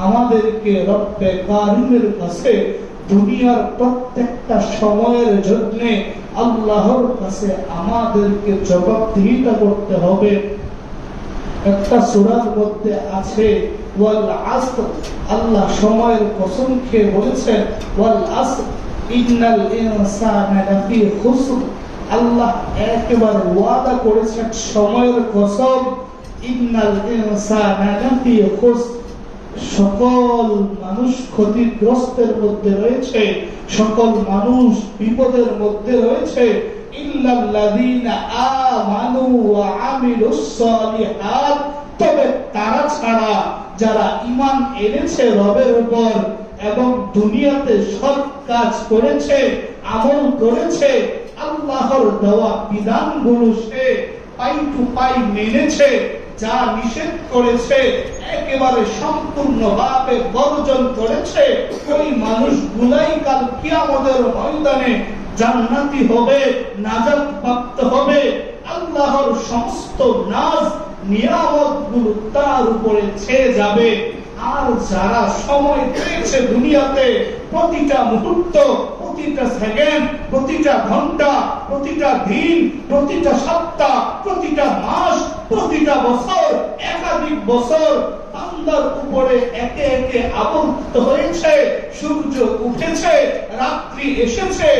আমাদেরকে রব্বে কারিমের কাছে দুনিয়ার প্রত্যেকটা সময়ের জন্য আল্লাহর কাছে আমাদেরকে জবাবদিহিতা করতে হবে। একটা সূরার মধ্যে আছে ওয়াল আসর, আল্লাহ সময়ের কসম খেয়ে বলেছেন ওয়াল আসর ইন্নাল ইনসানা লাফি খুসর। আল্লাহ একেবারে ওয়াদা করেছেন সময়ের কসম, ইন্নাল ইনসানা লাফি খুসর, সকল মানুষ ক্ষতিগ্রস্তের মধ্যে রয়েছে, সকল মানুষ বিপদের মধ্যে রয়েছে, ইল্লাল্লাযীনা আমানু ওয়া আমিলুস সালিহাত, তবে তারা ছাড়া যারা ঈমান এনেছে রবের উপর এবং দুনিয়াতে সৎ কাজ করেছে, আমল করেছে, আল্লাহর দেওয়া বিধানগুলো সে পাই টু পাই মেনেছে, যা নিষেধ করেছে একেবারে সম্পূর্ণভাবে বর্জন করেছে, ওই মানুষগুলাই কাল কিয়ামতের ময়দানে জান্নাতি হবে, নাজাত প্রাপ্ত হবে। আল্লাহর সমস্ত নাজ নিয়ামতগুলো তার উপরে ছেয়ে যাবে। আর যারা সময় পেয়েছে দুনিয়াতে, প্রতিটা মুহূর্ত, প্রতিটা সেকেন্ড, প্রতিটা ঘন্টা, প্রতিটা দিন, প্রতিটা সপ্তাহ, প্রতিটা মাস, প্রতিটা বছর, একাধিক বছর বান্দার উপরে একে একে আবর্তিত হয়েছে, সূর্য উঠেছে, রাত্রি এসেছে,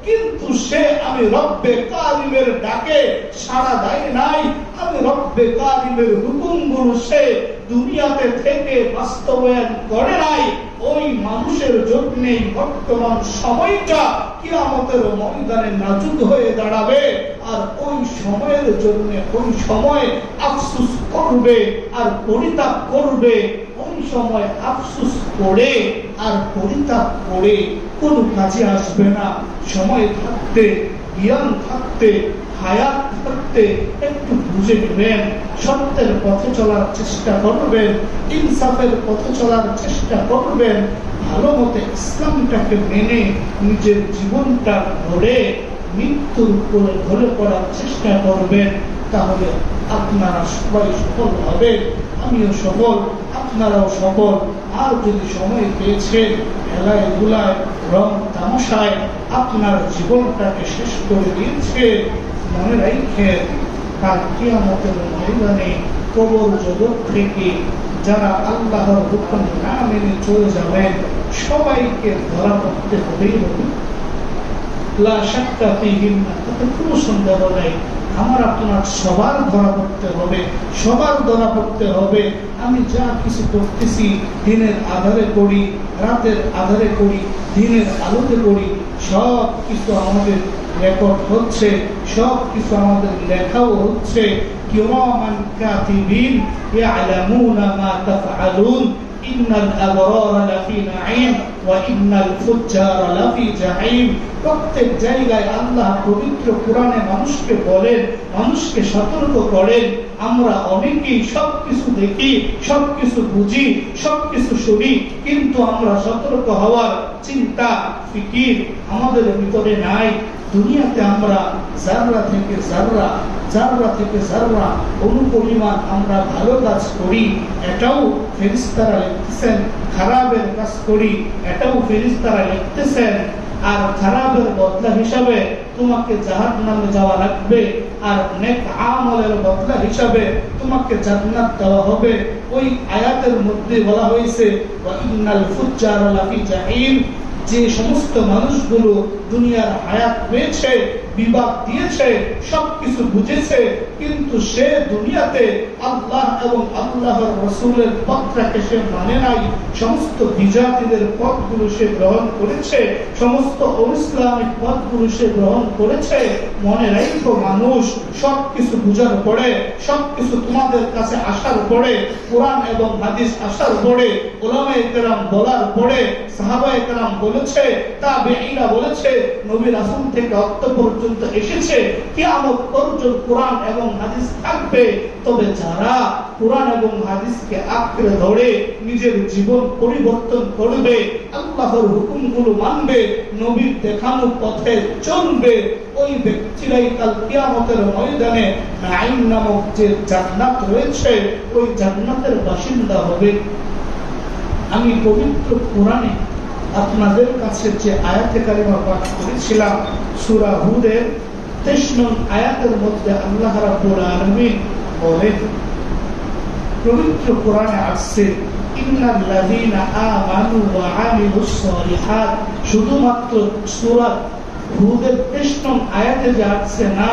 কিন্তু সে আমি রব্বে কারিমের ডাকে সাড়া দেয় নাই, আমি রব্বে কারিমের হুকুমগুলো সে দুনিয়াতে থেকে বাস্তবায়ন করে নাই। ওই মানুষের জন্যই বর্তমান সময়টা কিয়ামতের ময়দানে নাজুক হয়ে দাঁড়াবে। আর ওই সময়ের জন্য ওই সময় আফসোস করবে আর পরিতাপ করবে। ওই সময় আফসোস করে আর পরিতাপ করে কোনো কাজে আসবে না। সময় থাকতে, জ্ঞান থাকতে, হায়াত থাকতে একটু বুঝে নেবেন, সত্যের পথে চলার চেষ্টা করবেন, ইনসাফের পথে চলার চেষ্টা করবেন, ভালো মতো ইসলামটাকে মেনে নিজের জীবনটা গড়ে মৃত্যুর উপরে ধরে পড়ার চেষ্টা করবেন। তাহলে আপনারা সবাই সফল হবে, আমিও সফল, আপনারাও সফল। আর যদি সময় পেয়েছেন খেলায় ধুলায় রং তামাশায় আপনার জীবনটাকে শেষ করে দিয়েছে, মনে রাখেন কাল কিয়ামতের ময়দানে কবর জগৎ থেকে যারা আল্লাহর হুকুম না মেনে চলে যাবেন সবাইকে ধরা পড়তে হবেই হবে। লা শাক্কা ফীহি, তাতে কোনো সন্দেহ নেই। আমার আপনার সবার ধরা পড়তে হবে, সবার ধরা পড়তে হবে। আমি যা কিছু করতেছি দিনের আধারে করি, রাতের আধারে করি, দিনের আলোতে করি, সব কিছু আমাদের রেকর্ড হচ্ছে, সব কিছু আমাদের লেখাও হচ্ছে। কিরামান কাতিবিন ইয়ালামুনা মা তাফআলুন, ইন্নাল আবরারা লাফি নাঈম ওয়া ইন্নাল ফুজ্জারা লাফি জাহিম। প্রত্যেক জায়গায় আল্লাহ পবিত্র কোরআনে মানুষকে বলেন, মানুষকে সতর্ক করেন। আমরা অনেকেই সবকিছু দেখি, সবকিছু বুঝি, সবকিছু শুনি, কিন্তু আমরা সতর্ক হওয়ার চিন্তা ফিকির আমাদের ভিতরে নাই। দুনিয়াতে আমরা জাররা থেকে জাররা, জাররা থেকে জাররা অনুপরিমাণ আমরা ভালো কাজ করি, এটাও ফেরেশতারা লিখতেছেন। খারাপের কাজ করি, এটাও ফেরেশতারা লিখতেছেন। আর খারাপের বদলা হিসাবে তোমাকে জাহান্নামে যাওয়া লাগবে, আর নেক আমলের বদলা হিসাবে তোমাকে জান্নাত দেওয়া হবে। ওই আয়াতের মধ্যে বলা হয়েছে ওয়া ইন্নাল ফুজ্জারা লাফি জাহিম। যে সমস্ত মানুষগুলো দুনিয়ার হায়াত পেয়েছে, বিবাদ দিয়েছে, সবকিছু বুঝেছে, কিন্তু সে দুনিয়াতে আল্লাহ এবং আল্লাহর রাসূলের পথটাকে সে মানে নাই, সমস্ত বিজাতিদের পথগুলো সে গ্রহণ করেছে, সমস্ত অইসলামিক পথগুলো সে গ্রহণ করেছে। মনে রাখো মানুষ, সবকিছু বুঝার পরে, সবকিছু তোমাদের কাছে আসার পরে, কোরআন এবং হাদিস আসার পরে, উলামায়ে কেরাম বলার পরে, সাহাবায়ে কেরাম বলেছে, তাবেঈরা বলেছে, নবী রাসূল থেকে অত্য পর্যন্ত এসেছে, কিয়ামত পর্যন্ত কোরআন এবং হাদিস থাকবে। তবে যারা কোরআন এবং হাদিসকে আঁকড়ে ধরে নিজের জীবন পরিবর্তন করবে, আল্লাহর হুকুমগুলো মানবে, নবীর দেখানো পথে চলবে, ওই ব্যক্তিরাই কাল কিয়ামতের ময়দানে নাঈম নামক যে জান্নাত রয়েছে ওই জান্নাতের বাসিন্দা হবে। আমি পবিত্র কোরআনে আপনাদের কাছে যে আয়াতে কারিমা পাঠ করেছিলাম সূরা হুদের 23 নং আয়াতের মধ্যে আল্লাহ রাব্বুল আলামিন বলেন, পবিত্র কোরআনে আসছে ইন্নাল্লাযীনা আমানু ওয়া আমিলুস সালিহাত, শুধুমাত্র সূরা হুদের 23 নং আয়াতে যে আসছে না,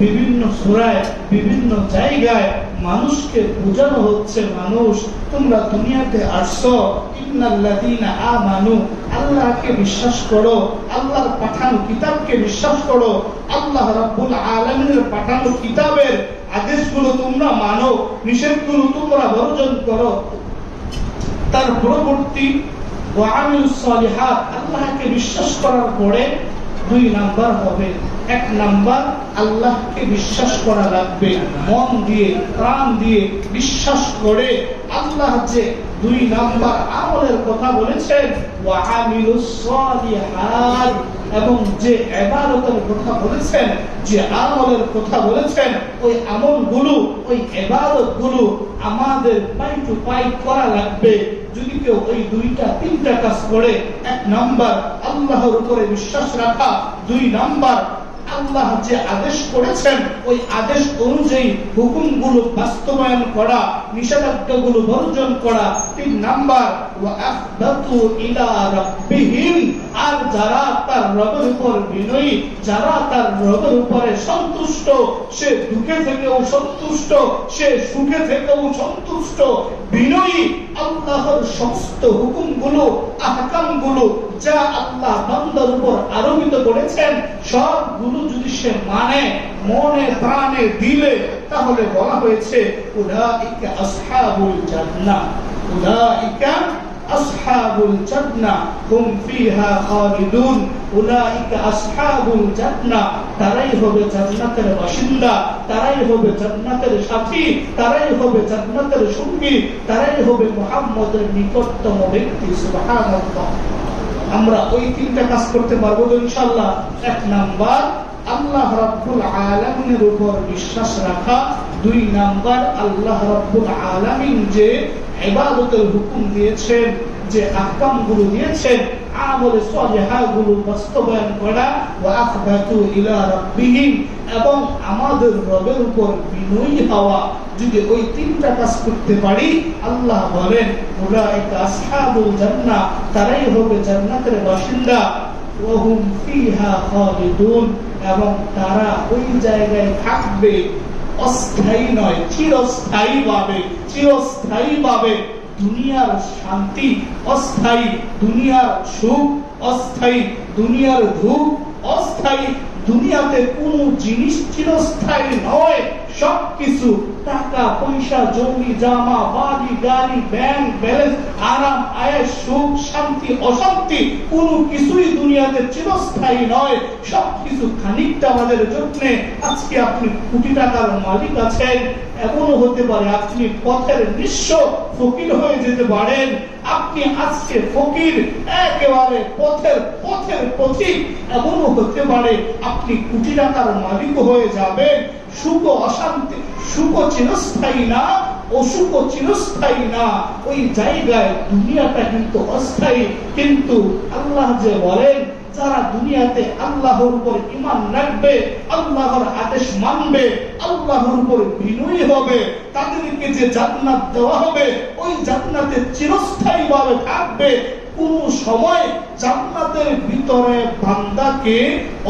বিভিন্ন সূরায় বিভিন্ন জায়গায় মানুষকে বোঝানো হচ্ছে, মানুষ তোমরা দুনিয়াতে আসছো, ইন্নাল্লাযীনা আমানু, আল্লাহকে বিশ্বাস করো, আল্লাহর পাঠানো কিতাবকে বিশ্বাস করো, আল্লাহ রাব্বুল আলামিনের পাঠানো কিতাবের আদেশগুলো তোমরা মানো, নিষেধগুলো তোমরা বর্জন করো। তার পরবর্তী ওয়া আমিলুস সালিহাত, আল্লাহকে বিশ্বাস করার পরে 2 নাম্বার হবে। 1 নাম্বার আল্লাহকে বিশ্বাস করা লাগবে, মন দিয়ে প্রাণ দিয়ে বিশ্বাস করে। আল্লাহ যে 2 নাম্বার আমলের কথা বলেছেন ওয়া আমিলুস সালিহাত, এবং যে ইবাদতের কথা বলেছেন, যে আমলের কথা বলেছেন, ওই আমলগুলো ওই ইবাদতগুলো আমাদের পাই টু পাই করা লাগবে। যদি কেউ ওই 2টা 3টা কাজ করে, 1 নাম্বার আল্লাহর উপরে বিশ্বাস রাখা, 2 নাম্বার আল্লাহ যে আদেশ করেছেন ওই আদেশ অনুযায়ী হুকুমগুলো বাস্তবায়ন করা, নিষেধাজ্ঞাগুলো বর্জন করা, 3 নাম্বার ওয়া আফদাতু ইলা রাব্বিহিম, আর যারা তার রবের উপর বিনয়ী, যারা তার রবের উপরে সন্তুষ্ট, সে দুঃখে থেকেও সন্তুষ্ট, সে সুখে থেকেও সন্তুষ্ট, বিনয়ী, আল্লাহর সমস্ত হুকুমগুলো আহকামগুলো যা আল্লাহ বান্দার উপর আরোপিত করেছেন সবগুলো যদি সে মানে, মনে প্রাণে দিলে, তাহলে বলা হয়েছে উলাইকা আসহাবুল জান্নাহ, উলাইকা আসহাবুল জান্নাহ হুম ফিহা খালিদুন, উলাইকা আসহাবুল জান্নাহ, তারাই হবে জান্নাতের বাসিন্দা, তারাই হবে জান্নাতের সাথী, তারাই হবে জান্নাতের সঙ্গী, তারাই হবে মুহাম্মদের নিকটতম ব্যক্তি। সুবহানাল্লাহ। আমরা ওই 3টা কাজ করতে পারবো তো ইনশাআল্লাহ। 1 নাম্বার আল্লাহ রাব্বুল আলামিনের উপর বিশ্বাস রাখা, 2 নাম্বার আল্লাহ রাব্বুল আলামিন যে ইবাদতের হুকুম দিয়েছেন, যে আহকামগুলো দিয়েছেন, আমলে সালিহাগুলো বাস্তবায়ন করা, ওয়া আখবাতু ইলা রাব্বিহিম, এবং আমাদের রবের উপর বিনয়ী হওয়া। যদি ওই 3টা কাজ করতে পারি, আল্লাহ বলেন উলাইকা আসহাবুল জান্নাহ, তারাই হবে জান্নাতের বাসিন্দা, ওয়া হুম ফিহা খালিদুন, এবং তারা ওই জায়গায় থাকবে, অস্থায়ী নয়, চিরস্থায়ী ভাবে, চিরস্থায়ী ভাবে। দুনিয়ার শান্তি অস্থায়ী, দুনিয়ার সুখ অস্থায়ী, দুনিয়ার সুখ অস্থায়ী, দুনিয়াতে কোনো জিনিস চিরস্থায়ী নয়। সবকিছু টাকা পয়সা, জমি জামা, বাড়ি গাড়ি, ব্যাংক ব্যালেন্স, আরাম আয়েশ, সুখ শান্তি অশান্তি, কোনো কিছুই দুনিয়াতে চিরস্থায়ী নয়। সবকিছু খানিকটা আমাদের জন্য। আজকে আপনি কোটি টাকার মালিক আছেন, এমনও হতে পারে আপনি পথের নিঃস্ব ফকির হয়ে যেতে পারেন। আপনি আজকে ফকির, একেবারে পথের পথিক, এমনও হতে পারে আপনি কোটি টাকার মালিক হয়ে যাবেন। সুখ অশান্তি, সুখ চিরস্থায়ী না, অসুখ চিরস্থায়ী না। ওই জায়গায় দুনিয়াটা কিন্তু অস্থায়ী। কিন্তু আল্লাহ যে বলেন যারা দুনিয়াতে আল্লাহর উপর ঈমান রাখবে, আল্লাহর আদেশ মানবে, আল্লাহর উপর বিনয়ী হবে, তাদেরকে যে জান্নাত দেওয়া হবে, ওই জান্নাতে চিরস্থায়ী ভাবে থাকবে। কোন সময় জান্নাতের ভিতরে বান্দাকে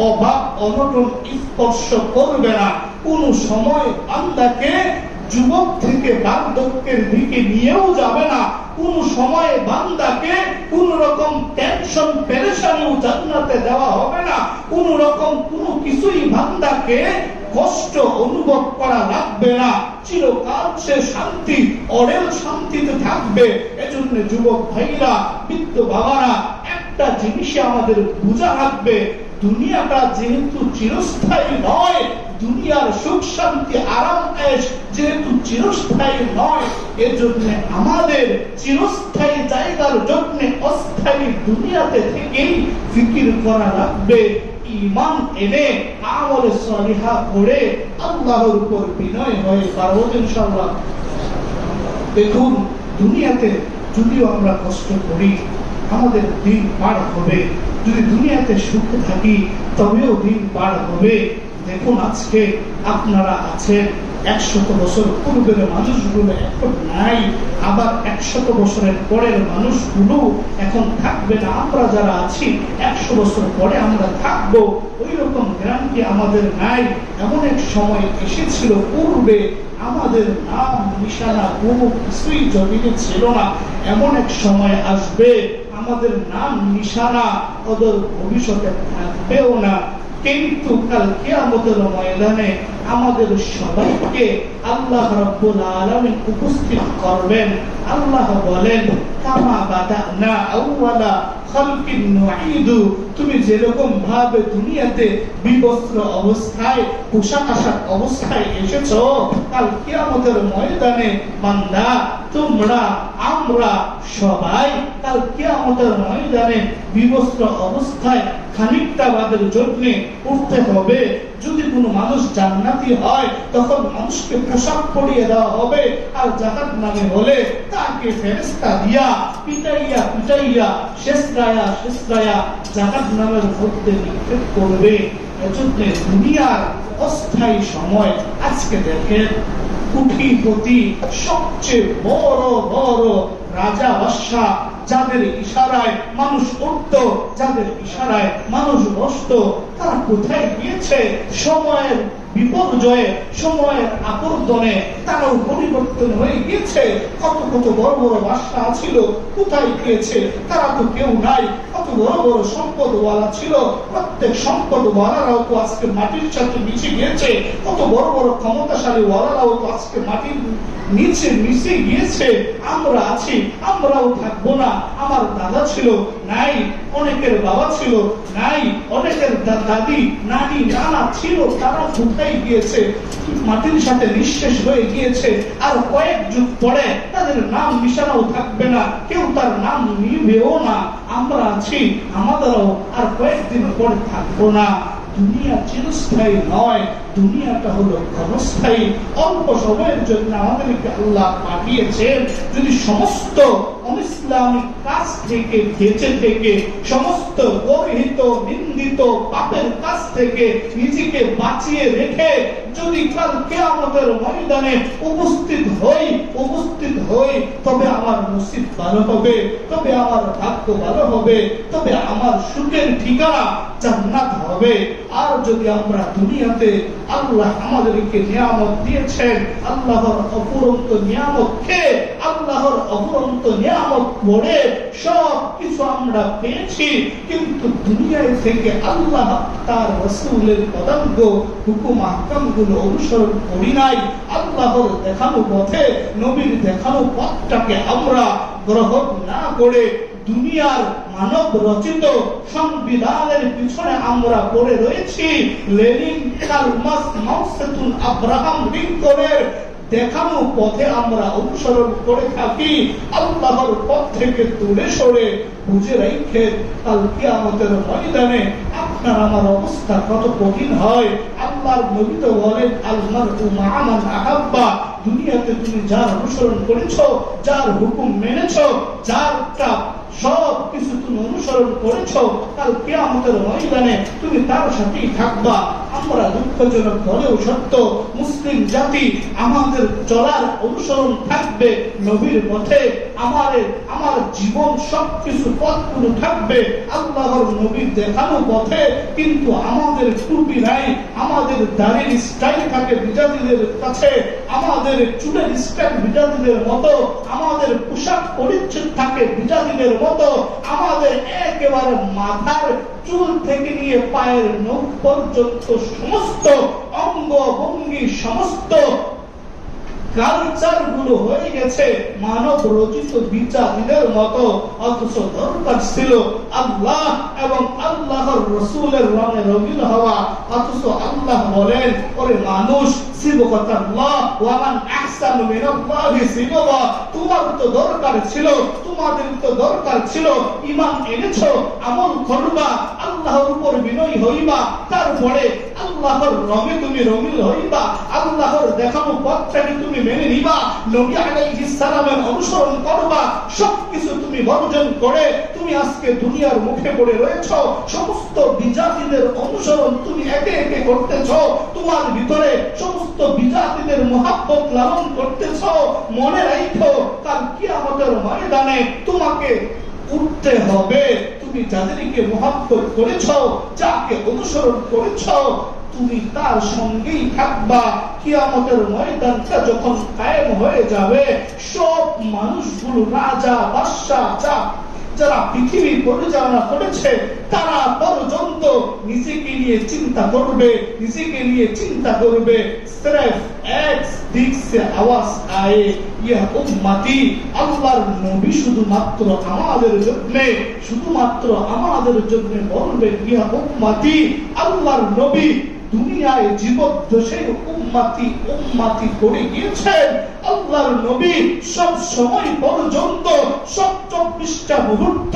অভাব অনটন স্পর্শ করবে না। কোন সময় বান্দাকে যুবক থেকে বার্ধক্যের দিকে নিয়েও যাবে না। কোন সময় বান্দাকে কোন রকম টেনশন পেরেশানিও জান্নাতে দেওয়া হবে না। কোন রকম কোনো কিছুই বান্দাকে কষ্ট অনুভব করা লাগবে না। চিরকাল সে শান্তি, অরেল শান্তিতে থাকবে। এজন্য যুবক ভাইরা, বৃদ্ধ বাবারা, একটা জিনিসে আমাদের বোঝা লাগবে, দুনিয়াটা যেহেতু চিরস্থায়ী নয়, দুনিয়ার সুখ শান্তি আরাম আয়েশ যেহেতু চিরস্থায়ী নয়, এজন্য আমাদের চিরস্থায়ী জায়গার জন্য অস্থায়ী দুনিয়াতে থেকেই ফিকির করা লাগবে। ঈমান এনে আমলে সালিহা করে আল্লাহর উপর বিনয় হয়ে পারবো ইনশাআল্লাহ। দেখুন দুনিয়াতে যদিও আমরা কষ্ট করি, আমাদের দিন পার হবে। যদি দুনিয়াতে সুখে থাকি তবেও দিন পার হবে। দেখুন, আজকে আপনারা আছেন, 100 বছর পূর্বের মানুষগুলো এখন নাই, আবার 100 বছরের পরের মানুষগুলো এখন থাকবে না। আমরা যারা আছি 100 বছর পরে আমরা থাকবো, ওই রকম গ্যারান্টি আমাদের নাই। এমন এক সময় এসেছিল, পূর্বে আমাদের নাম নিশানা কোনো কিছুই জমিনে ছিল না। এমন এক সময় আসবে, আমাদের নাম নিশানা ওদের ভবিষ্যতে থাকবেও না। কিন্তু কাল কিয়ামতের ময়দানে আমাদের সবাইকে আল্লাহ রাব্বুল আলামিন উপস্থিত করবেন। আল্লাহ বলেন, কামা বাদানা আউওয়ালা খালকিন নুঈদু, তুমি যেরকম ভাবে দুনিয়াতে বিবস্ত্র অবস্থায়, পোশাক আশাক অবস্থায় এসেছো, কাল কিয়ামতের ময়দানে বান্দা তোমরা আমরা সবাই কাল কিয়ামতের ময়দানে বিবস্ত্র অবস্থায় খানিকটা বাদের জন্য উঠতে হবে। যদি কোনো মানুষ জান্নাতি হয় তখন মানুষকে পোশাক পরিয়ে দেওয়া হবে, আর জাহান্নামী হলে তাকে ফেরেশতা দিয়া পিটাইয়া পিটাইয়া শেষরায়া জাহান্নামের মধ্যে নিক্ষেপ করবে। এজন্য দুনিয়ার অস্থায়ী সময়, আজকে দেখেন কোটিপতি, সবচেয়ে বড় বড় রাজা বাদশাহ, যাদের ইশারায় মানুষ উঠত, যাদের ইশারায় মানুষ বসত, তারা কোথায় গিয়েছে? সময়ের বিপর্যয়ে, সময়ের আবর্তনে তারাও পরিবর্তন হয়ে গিয়েছে। কত কত বড় বড় বাদশা ছিল, কোথায় গিয়েছে? তারা তো কেউ নাই। কত বড় বড় সম্পদওয়ালা ছিল, প্রত্যেক সম্পদওয়ালারাও তো আজকে মাটির সাথে মিশে গিয়েছে। কত বড় বড় ক্ষমতাশালী ওয়ালারাও তো আজকে মাটির নিচে মিশে গিয়েছে। আমরা আছি, আমরাও থাকবো না। আমার দাদা ছিল, নাই। অনেকের বাবা ছিল, নাই। অনেকের দাদি নানি নানা ছিল, তারা কোথায় গিয়েছে? মাটির সাথে নিঃশেষ হয়ে গিয়েছে। আর কয়েক যুগ পরে তাদের নাম নিশানাও থাকবে না, কেউ তার নাম নিবেও না। আমরা আছি, আমাদেরও আর কয়েকদিন পরে থাকবো না। দুনিয়া চিরস্থায়ী নয়, দুনিয়াটা হলো ক্ষণস্থায়ী। অল্প সময়ের জন্য আমাদেরকে আল্লাহ পাঠিয়েছেন। যদি সমস্ত অনিসলামিক কাজ থেকে বেঁচে থেকে, সমস্ত গর্হিত নিন্দিত পাপের কাজ থেকে নিজেকে বাঁচিয়ে রেখে যদি কাল কিয়ামতের ময়দানে উপস্থিত হই, তবে আমার নসিব ভালো হবে, তবে আমার ভাগ্য ভালো হবে, তবে আমার সুখের ঠিকানা জান্নাত হবে। আর যদি আমরা দুনিয়াতে আল্লাহ আমাদেরকে নিয়ামত দিয়েছেন, আল্লাহর অফুরন্ত নিয়ামত খেয়ে, আল্লাহর অফুরন্ত নিয়ামত পড়ে সব কিছু আমরা পেয়েছি, কিন্তু দুনিয়ায় থেকে আল্লাহ তার রাসূলের পদাঙ্ক হুকুম আহকাম গুলো অনুসরণ করি নাই। আল্লাহর দেখানো পথে, নবীর দেখানো পথটাকে আমরা গ্রহণ না করে দুনিয়ার মানব রচিত সংবিধানের পিছনে আমরা পড়ে রয়েছি। লেনিন, কার্ল মার্কস, মাও সেতুং, আব্রাহাম লিঙ্কনের দেখানো পথে আমরা অনুসরণ করে থাকি। আল্লাহর পথ থেকে দূরে সরে বুঝে রাখেন, কাল কিয়ামতের ময়দানে আপনার আমার অবস্থা কত কঠিন হয়। আল্লাহর নবী তো বলেন, আল মারউ মা'a মান আহাব্বা। দুনিয়াতে তুমি যার অনুসরণ করেছো, যার হুকুম মেনেছো, যারটা সব কিছু তুমি অনুসরণ করেছো, কাল কিয়ামতের ময়দানে তুমি তার সাথেই থাকবা। আমরা দুঃখজনক হলেও সত্য, মুসলিম জাতি আমাদের চলার অনুসরণ থাকবে নবীর পথে। আমার জীবন সবকিছু পথগুলো থাকবে আল্লাহর নবীর দেখানো পথে। কিন্তু আমাদের টুপি নাই, আমাদের দাড়ির স্টাইল থাকে বিজাতিদের কাছে, আমাদের চুলের স্টাইল বিজাতিদের মতো, আমাদের পোশাক পরিচ্ছদ থাকে বিজাতিদের মতো, আমাদের একেবারে মাথার চুল থেকে নিয়ে পায়ের নখ পর্যন্ত সমস্ত অঙ্গ ভঙ্গি, সমস্ত কালচার গুলো হয়ে গেছে মানব রচিত বিচারীদের মতো। অথচ দরকার ছিল আল্লাহ এবং আল্লাহর রাসূলের রঙে রঙিন হওয়া। অথচ আল্লাহ বলেন, ওরে মানুষ, সিবগাতাল্লাহ ওয়া মান আহসানু মিনাল্লাহি সিবগা। তোমার তো দরকার ছিল, তোমাদের তো দরকার ছিল ঈমান এনেছো, আমল করবা, আল্লাহর উপর বিনয়ী হইবা, তারপরে আল্লাহর রঙে তুমি রঙিন হইবা, আল্লাহর দেখানো পথটাকে তুমি মেনে নিবা, নবী আলাইহিস সালামের অনুসরণ করবা, সবকিছু তুমি বর্জন করে তুমি আজকে দুনিয়ার মুখে পড়ে রয়েছো। সমস্ত বিজাতিদের অনুসরণ তুমি একে একে করতেছ, তোমার ভিতরে সমস্ত বিজাতিদের মুহাব্বত লালন করতেছ। মনে রাখো, কাল কিয়ামতের ময়দানে তোমাকে উঠতে হবে। তুমি যাদেরকে মুহাব্বত করেছ, যাকে অনুসরণ করেছ, তুমি তার সঙ্গেই থাকবা। কিয়ামতের ময়দানটা যখন কায়েম হয়ে যাবে, সব মানুষগুলো, রাজা বাদশা যারা পৃথিবী পরিচালনা করেছে, তারা পর্যন্ত নিজেকে নিয়ে চিন্তা করবে, নিজেকে নিয়ে চিন্তা করবে। সির্ফ এক দিক সে আওয়াজ আয়ে, ইয়া উম্মতি, আল্লাহর নবী শুধুমাত্র আমাদের জন্য, শুধুমাত্র আমাদের জন্য বলবেন ইয়া উম্মতি। আল্লাহর নবী দুনিয়ায় জীবদ্দশায় উম্মতি উম্মতি করে গিয়েছেন। আল্লাহর নবী সব সময় পর্যন্ত সব 24টা মুহূর্ত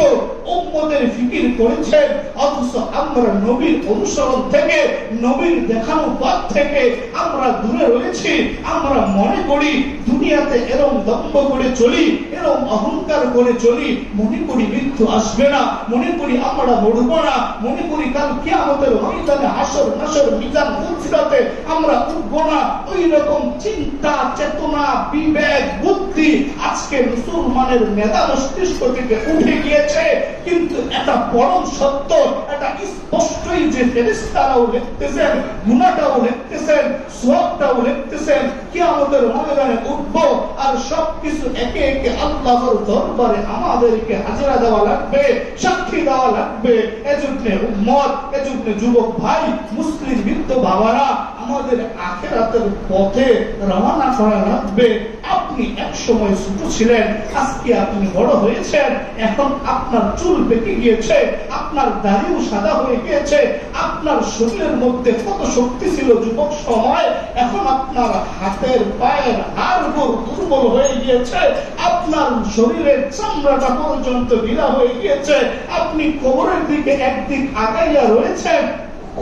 উম্মতের ফিকির করেছেন। অথচ আমরা নবীর অনুসরণ থেকে, নবীর দেখানো পথ থেকে আমরা দূরে রয়েছি। আমরা মনে করি দুনিয়াতে এরকম দম্ভ করে চলি, এরকম অহংকার করে চলি, মনে করি মৃত্যু আসবে না, মনে করি আমরা মরব না, মনে করি কাল কিয়ামতের ময়দানে হাসর নাসর মিজান ফুলসিরাতে আমরা উঠব না। ওই রকম চিন্তা চেতনা, বিবেক, বুদ্ধি আজকে মুসলমানের মেধা মস্তিষ্ক থেকে উঠে গিয়েছে। কিন্তু এটা পরম সত্য, এটা স্পষ্টই যে ফেরেশতারাও লিখতেছেন, গুনাহটাও লিখতেছেন, সওয়াবটাও লিখতেছেন। কিয়ামতের ময়দানে উঠব আর সবকিছু একে একে আল্লাহর দরবারে আমাদেরকে হাজিরা দেওয়া লাগবে, সাক্ষী দেওয়া লাগবে। এজন্য উম্মত, এজন্য যুবক ভাই, মুসলিম বৃদ্ধ বাবারা, আমাদের আখিরাতের পথে রওনা করা লাগবে। আপনি এক সময় ছোট ছিলেন, আজকে আপনি বড় হয়েছেন, এখন আপনার চুল পেকে গিয়েছে, আপনার দাড়িও সাদা হয়ে গিয়েছে, আপনার শরীরের মধ্যে কত শক্তি ছিল যুবক সময়, এখন আপনার হাতের পায়ের হাড়গোড় দুর্বল হয়ে গিয়েছে, আপনার শরীরের চামড়াটা পর্যন্ত ঢিলা হয়ে গিয়েছে, আপনি কবরের দিকে একদিক আগাইয়া রয়েছেন।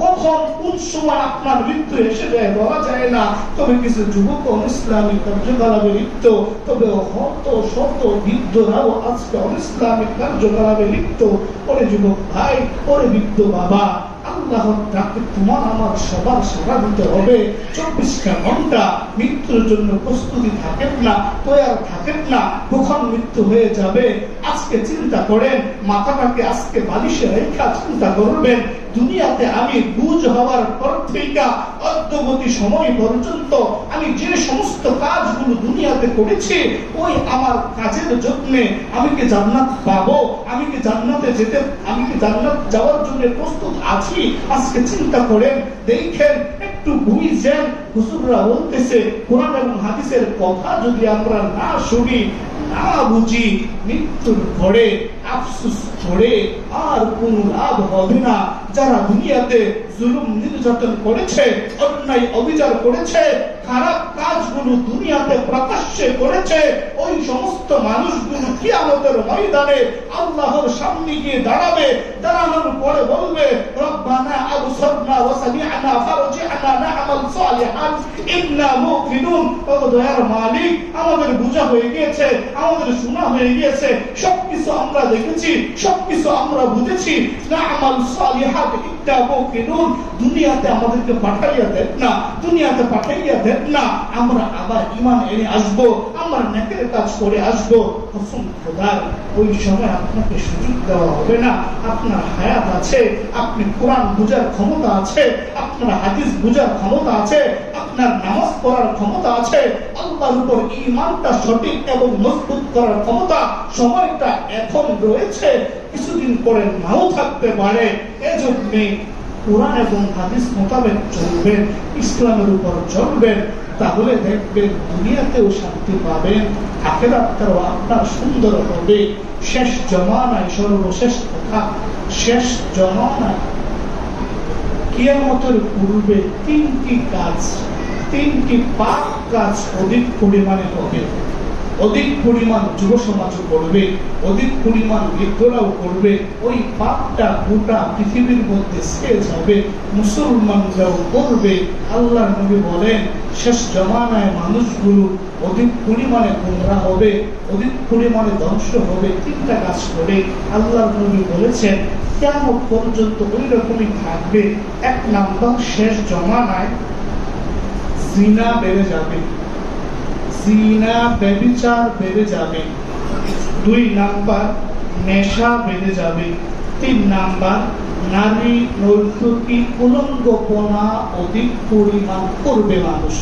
কখন কোন সময় আপনার মৃত্যু এসে যায় বলা যায় না। তবে কিছু যুবক ইসলামিক কার্যকলাপে লিপ্ত, তবে হত শত বৃদ্ধরাও আজকে ইসলামিক কার্যকলাপে লিপ্ত। ওরে যুবক ভাই, ওরে বৃদ্ধ বাবা, আল্লাহর ডাকে তোমার আমার সবার সেবা দিতে হবে। 24টা ঘন্টা মৃত্যুর জন্য প্রস্তুতি থাকেন না, তৈয়ার থাকেন না, কখন মৃত্যু হয়ে যাবে আজকে চিন্তা করেন। মাথাটাকে আজকে বালিশে রেখা চিন্তা করবেন, দুনিয়াতে আমি বুঝ হওয়ার পর থেকে অদ্যবধি সময় পর্যন্ত আমি যে সমস্ত কাজগুলো দুনিয়াতে করেছি, ওই আমার কাজের জন্য আমি কি জান্নাত পাবো? আমি কি জান্নাতে যেতে, আমি কি জান্নাত যাওয়ার জন্য প্রস্তুত আছি? আজকে চিন্তা করেন, দেখেন, একটু বুঝেন। হুজুররা বলতেছে কোরআন এবং হাদিসের কথা যদি আমরা না শুনি, না বুঝি, মৃত্যুর পরে আফসোস করে আর কোন লাভ হবে না। যারা দুনিয়াতে জুলুম নির্যাতন করেছে, অন্যায় অবিচার করেছে, খারাপ কাজগুলো দুনিয়াতে প্রকাশ্যে করেছে, ওই সমস্ত মানুষগুলো কিয়ামতের ময়দানে আল্লাহর সামনে গিয়ে দাঁড়াবে। দাঁড়ানোর পরে বলবে, রব্বানা আবসারনা ওয়া সামি'না ফারজি'না না'মাল সালিহান ইন্না মুকিনুন। ও দয়ার মালিক, আমাদের বুঝা হয়ে গিয়েছে, আমাদের শোনা হয়ে গিয়েছে, সবকিছু আমরা দেখেছি, সবকিছু আমরা বুঝেছি, না'মাল সালিহান ইন্না মুকিনুন। দুনিয়াতে আমাদেরকে পাঠাইয়া দেন না, দুনিয়াতে পাঠাইয়া দেন না, আমরা আবার ঈমান এনে আসবো, আমরা নেকের কাজ করে আসবো। কসম খোদার, ওই সময় আপনাকে সুযোগ দেওয়া হবে না। আপনার হায়াত আছে, আপনি কোরআন বুঝার ক্ষমতা আছে, আপনার হাদিস বুঝার ক্ষমতা আছে, আপনার নামাজ পড়ার ক্ষমতা আছে, আল্লাহর উপর ঈমানটা সঠিক এবং মজবুত করার ক্ষমতা, সময়টা এখন রয়েছে, কিছুদিন পরে নাও থাকতে পারে। এজন্য কোরআন এবং হাদিস মোতাবেক চলবেন, ইসলামের উপর চলবেন, তাহলে দেখবেন দুনিয়াতেও শান্তি পাবেন, আখিরাতেও আপনার সুন্দর হবে। শেষ জমানায় সর্বশেষ কথা, শেষ জমানায় কিয়ামতের পূর্বে তিনটি কাজ, তিনটি পাপ কাজ অধিক পরিমাণে হবে। অধিক পরিমাণ যুব সমাজও করবে, অধিক পরিমাণ বৃদ্ধরাও করবে, ওই পাপটা গোটা পৃথিবীর মধ্যে ছেয়ে যাবে, মুসলমানরাও করবে। আল্লাহ নবী বলেন শেষ জমানায় মানুষগুলো অধিক পরিমাণে গোমরা হবে, অধিক পরিমাণে ধ্বংস হবে তিনটা কাজ করে। আল্লাহ নবী বলেছেন কিয়ামত পর্যন্ত ওই রকমই থাকবে। এক নাম্বার, শেষ জমানায় জিনা বেড়ে যাবে, জিনা ব্যভিচার বেড়ে যাবে। 2 নাম্বার, নেশা বেড়ে যাবে। 3 নাম্বার, নারী নর্তকী উলঙ্গপনা অধিক পরিমাণ করবে মানুষ।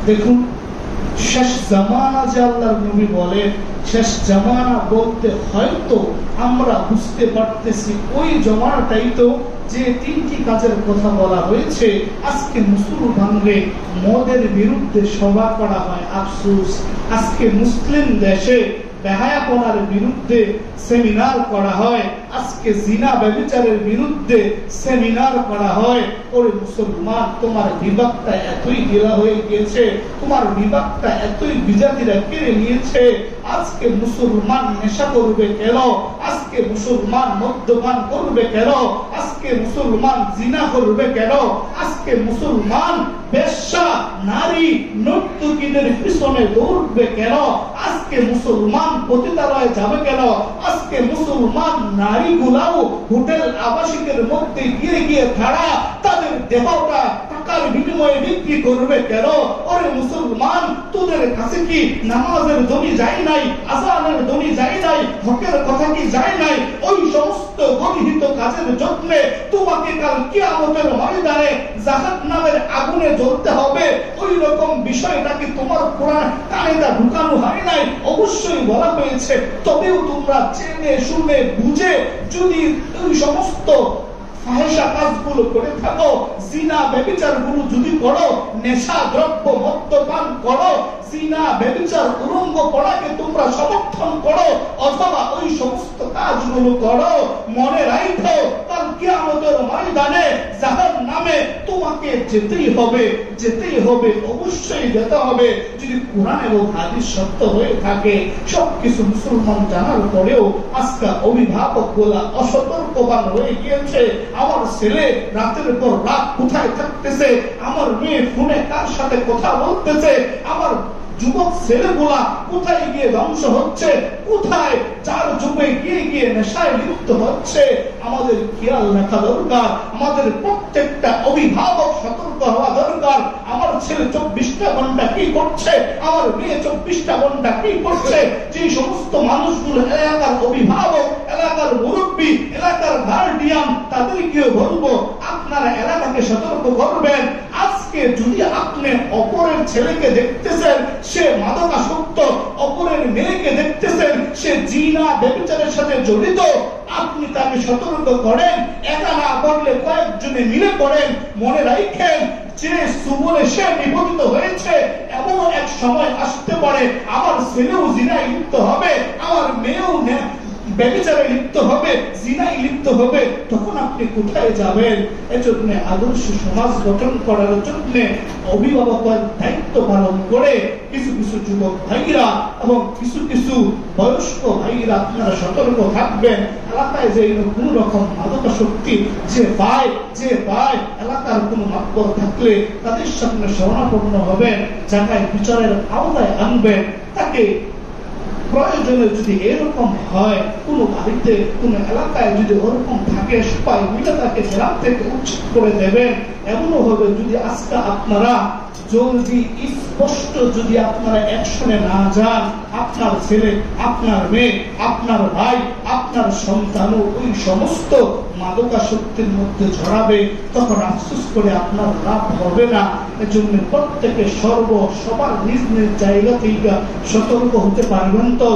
দেখুন শেষ জামানা যে আল্লাহর নবী বলেন, শেষ জামানা বলতে হয়তো আমরা বুঝতে পারতেছি ওই জমানাটাই তো যে 3টি কাজের কথা বলা হয়েছে। আজকে মুসলমানদের মদের বিরুদ্ধে সভা করা হয়, আফসোস। আজকে মুসলিম দেশে বেহায়াপনার বিরুদ্ধে সেমিনার করা হয়, আজকে জিনা ব্যভিচারের বিরুদ্ধে সেমিনার করা হয়। ওরে মুসলমান, তোমার বিভাগটা এতই ঢিলা হয়ে গিয়েছে, তোমার বিভাগটা এতই বিজাতিরা কেড়ে নিয়েছে। আজকে মুসলমান নেশা করবে কেন? আজকে মুসলমান মদ্যপান করবে কেন? আজকে মুসলমান জিনা করবে কেন? আজকে মুসলমান বেশ্যা নারী নর্তকীদের পিছনে দৌড়বে কেন? আজকে মুসলমান পতিতালয়ে যাবে কেন? আজকে মুসলমান নারীগুলাও হোটেল আবাসিকের মধ্যে গিয়ে গিয়ে তারা তাদের দেহটা টাকার বিনিময়ে বিক্রি করবে কেন? ওরে মুসলমান, তোদের কাছে কি নামাজের ধ্বনি যায় নাই, আযানের ধ্বনি যায় নাই, হকের কথা কি যায় নাই? ওই সমস্ত গর্হিত কাজের জন্য তোমাকে কাল কিয়ামতের ময়দানে জাহান্নামের আগুনে জ্বলতে হবে। ওই রকম বিষয়টাকে তোমার কোরআন কানে ঢুকানো হয় নাই, অবশ্যই বলা হয়েছে। তবেও তোমরা জেনে শুনে বুঝে যদি ওই সমস্ত ফাহিশা কাজগুলো করে থাকো, জিনা ব্যভিচারগুলো যদি করো, নেশা দ্রব্য মদ্যপান করো, জিনা ব্যভিচার উলঙ্গপনাকে তোমরা সমর্থন করো, অথবা ওই সমস্ত কাজগুলো করো, মনে রাখো কাল কিয়ামতের ময়দানে জাহান্নামে তোমাকে যেতেই হবে, যেতেই হবে, অবশ্যই যেতে হবে। যদি কোরআন এবং হাদিস সত্য হয়ে থাকে। সবকিছু মুসলমান জানার পরেও আজকে অভিভাবকগুলা অসতর্কবান হয়ে গিয়েছে। আমার ছেলে রাতের পর রাত কোথায় থাকতেছে, আমার মেয়ে ফোনে কার সাথে কথা বলতেছে, আমার যুবক ছেলেগুলা কোথায় গিয়ে ধ্বংস হচ্ছে, কোথায় চার যুগে গিয়ে গিয়ে নেশায় লিপ্ত হচ্ছে। আমাদের খেয়াল রাখা দরকার। আমাদের প্রত্যেকটা অভিভাবক সতর্ক হওয়া দরকার। আমার ছেলে 24টা ঘন্টা কি করছে, আমার মেয়ে 24টা ঘন্টা কি করছে। যে সমস্ত মানুষগুলো এলাকার অভিভাবক, এলাকার মুরব্বী, এলাকার গার্ডিয়ান, তাদেরকেও বলবো আপনারা এলাকাকে সতর্ক করবেন। আজকে যদি আপনি অপরের ছেলেকে দেখতেছেন সে মাদকাসক্ত, অপরের মেয়েকে দেখতেছেন সে জিনা ব্যভিচারের সাথে জড়িত, আপনি তাকে সতর্ক করেন। একা না করলে কয়েকজনে মিলে করেন। মনে রাখেন যে সুবলে সে নিবন্ধিত হয়েছে, এমন এক সময় আসতে পারে আমার ছেলেও জিনায় লিপ্ত হবে, আমার মেয়েও ব্যভিচারে লিপ্ত হবে, জিনায় লিপ্ত হবে। তখন আপনি কোথায় যাবেন? এজন্য আদর্শ সমাজ গঠন করার জন্য অভিভাবকের দায়িত্ব পালন করে কিছু কিছু যুবক ভাইরা এবং কিছু কিছু বয়স্ক ভাইরা আপনারা সতর্ক থাকবেন। এলাকায় যে কোন রকম মাদকাসক্তি যে পায় এলাকার কোন মাতবর থাকলে তাদের সামনে শরণাপন্ন হবেন, জায়গায় বিচারের আওতায় আনবেন। তাকে প্রয়োজনে যদি এরকম হয়, কোন বাড়িতে কোন এলাকায় যদি ওরকম থাকে, সবাই মিলে তাকে গ্রাম থেকে উচ্ছেদ করে দেবেন। এমনও হবে যদি আজকে আপনারা জলদি স্পষ্ট যদি আপনারা অ্যাকশনে না যান, আপনার ছেলে, আপনার মেয়ে, আপনার ভাই, আপনার সন্তানও ওই সমস্ত মাদকাসক্তির মধ্যে ঝরাবে। তখন আফসোস করে আপনার লাভ হবে না। এজন্য প্রত্যেকে সবার নিজ নিজ জায়গা থেকে সতর্ক হতে পারবেন তো।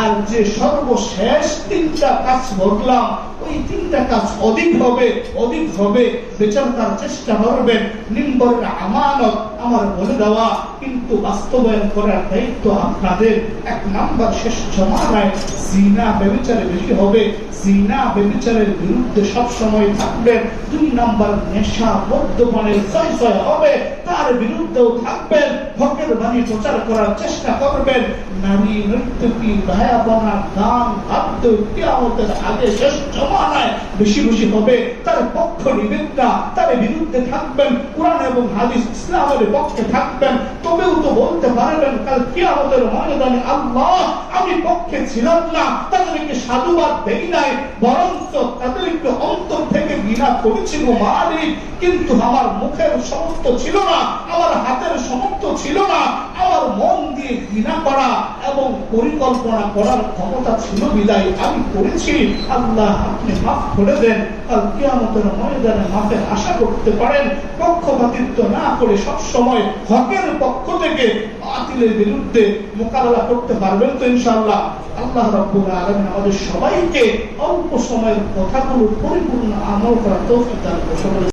আর যে সর্বশেষ 3টা কাজ বললাম, ওই 3টা কাজ অধিক হবে বেচার তার চেষ্টা করবেন। নিম্বরের আমানত আমার বলে দেওয়া, কিন্তু বাস্তবায়ন করার দায়িত্ব আপনাদের। 1 নাম্বার, শেষ জমানায় জিনা ব্যভিচারে বেশি হবে, জিনা ব্যভিচারের বিরুদ্ধে সব সময় থাকবেন। 2 নাম্বার নেশা মদ্যপানের জয় হবে, তার বিরুদ্ধেও থাকবেন, হকের বাণী প্রচার করার চেষ্টা করবেন। নারী নর্তকী গায়াবানা গান বাদ্য কিয়ামতের আগে শেষ জমানায় বেশি বেশি হবে, তার পক্ষ নিবেন না, তার বিরুদ্ধে থাকবেন, কোরআন এবং হাদিস ইসলামের পক্ষে থাকবেন। তবেও তো বলতে পারবেন কাল কিয়ামতের ময়দানে আল্লাহ আমি পক্ষে ছিলাম না, তাদেরকে সাধুবাদ দেই নাই, বরঞ্চ তাদেরকে অন্তর থেকে ঘৃণা করেছি গো মালিক। কিন্তু আমার মুখের সমর্থ ছিল না, আমার হাতের সমর্থ ছিল না, আমার মন দিয়ে ঘৃণা করা এবং পরিকল্পনা করার ক্ষমতা ছিল বিদায় আমি করেছি। আল্লাহ আপনি মাফ করে দেন। কাল কিয়ামতের ময়দানে মাফের আশা করতে পারেন। পক্ষপাতিত্ব না করে সব সময় হকের পক্ষ থেকে বাতিলের বিরুদ্ধে মোকাবেলা করতে পারবেন তো ইনশাআল্লাহ। আল্লাহ রাব্বুল আলামিন আমাদের সবাইকে অল্প সময়ের কথাগুলো পরিপূর্ণ আমল করার তৌফিক দান করুন।